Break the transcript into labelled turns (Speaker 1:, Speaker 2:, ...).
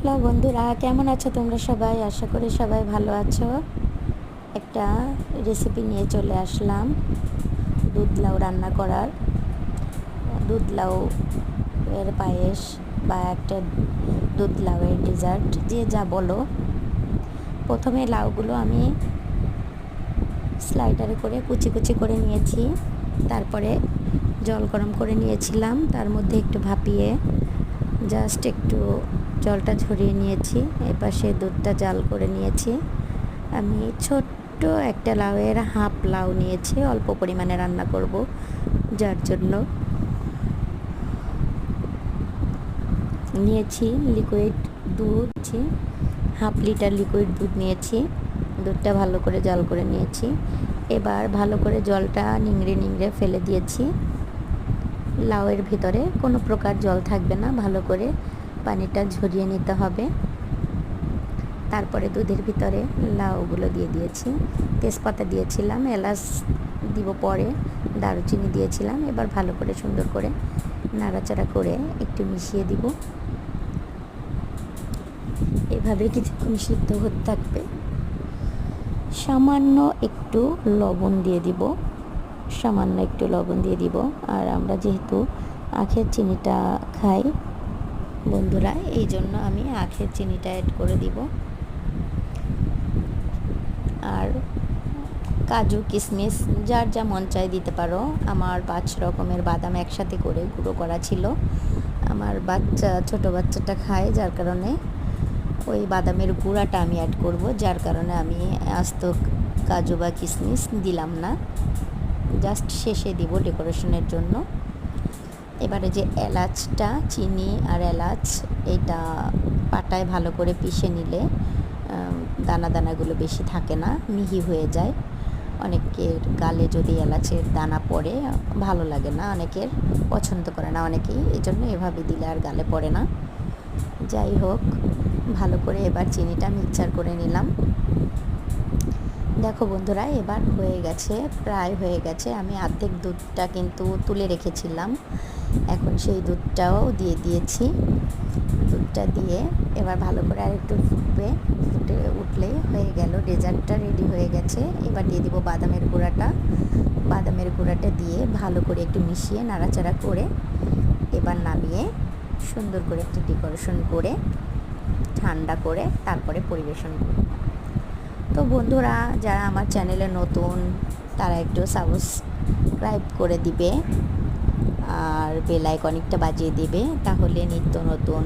Speaker 1: Hello বন্ধুরা, কেমন আছো তোমরা সবাই? আশা করি সবাই ভালো আছো। একটা রেসিপি নিয়ে চলে আসলাম দুধ লাউ রান্না করার। দুধ লাউ এর পায়েস বা একটা দুধ লাউয়ের ডেজার্ট, যে যা বলো। প্রথমে লাউগুলো আমি স্লাইডারে করে কুচি কুচি করে নিয়েছি। তারপরে জল গরম করে নিয়েছিলাম, তার মধ্যে একটু ভাপিয়ে জাস্ট একটু জলটা ঝরিয়ে নিয়েছি। এপাশে দুধটা জাল করে নিয়েছি। আমি ছোট্ট একটা লাউয়ের হাফ লাউ নিয়েছি, অল্প পরিমাণে রান্না করব, যার জন্য নিয়েছি লিকুইড দুধ। হাফ লিটার লিকুইড দুধ নিয়েছি। দুধটা ভালো করে জাল করে নিয়েছি। এবার ভালো করে জলটা নিংড়ে নিংড়ে ফেলে দিয়েছি। লাউয়ের ভিতরে কোনো প্রকার জল থাকবে না, ভালো করে পানিটা ঝরিয়ে নিতে হবে। তারপরে দুধের ভিতরে লাউগুলো দিয়ে দিয়েছি। তেজপাতা দিয়েছিলাম, এলাচ দিব পরে, দারুচিনি দিয়েছিলাম। এবার ভালো করে সুন্দর করে নাড়াচাড়া করে একটু মিশিয়ে দিব। এভাবে কিছুক্ষণ সিদ্ধ হতে থাকবে। সামান্য একটু লবণ দিয়ে দিব, সামান্য একটু লবণ দিয়ে দিব। আর আমরা যেহেতু আখের চিনিটা খাই বন্ধুরা, এই জন্য আমি আখের চিনিটা অ্যাড করে দিব। আর কাজু কিশমিশ যার যা মন চায় দিতে পারো। আমার 5 রকমের বাদাম একসাথে করে গুঁড়ো করা ছিল। আমার বাচ্চা, ছোট বাচ্চাটা খায়, যার কারণে ওই বাদামের গুঁড়াটা আমি অ্যাড করব, যার কারণে আমি আস্ত কাজু বা কিশমিশ দিলাম না, জাস্ট শেষে দিব ডেকোরেশনের জন্য। এবারে যে এলাচটা, চিনি আর এলাচ, এটা পাটায় ভালো করে পিষে নিলে দানা দানাগুলো বেশি থাকে না, মিহি হয়ে যায়। অনেকের গালে যদি এলাচের দানা পড়ে ভালো লাগে না, অনেকের পছন্দ করে না অনেকেই, এই জন্য এভাবে দিলে আর গালে পড়ে না। যাই হোক, ভালো করে এবার চিনিটা মিক্সচার করে নিলাম। দেখো বন্ধুরা, এবার হয়ে গেছে, প্রায় হয়ে গেছে। আমি অর্ধেক দুধটা কিন্তু তুলে রেখেছিলাম, এখন সেই দুধটাও দিয়ে দিয়েছি। দুধটা দিয়ে এবার ভালো করে আর একটু ফুটবে, ফুটে উঠলে হয়ে গেল, ডেজার্টটা রেডি হয়ে গেছে। এবার দিয়ে দিব বাদামের গুঁড়াটা। বাদামের গুঁড়াটা দিয়ে ভালো করে একটু মিশিয়ে নাড়াচাড়া করে এবার নামিয়ে সুন্দর করে একটু ডেকোরেশন করে ঠান্ডা করে তারপরে পরিবেশন করব। তো বন্ধুরা, যারা আমার চ্যানেলে নতুন তারা একটু সাবস্ক্রাইব করে দিবে আর বেল আইকনটা বাজিয়ে দিবে, তাহলে নিত্য নতুন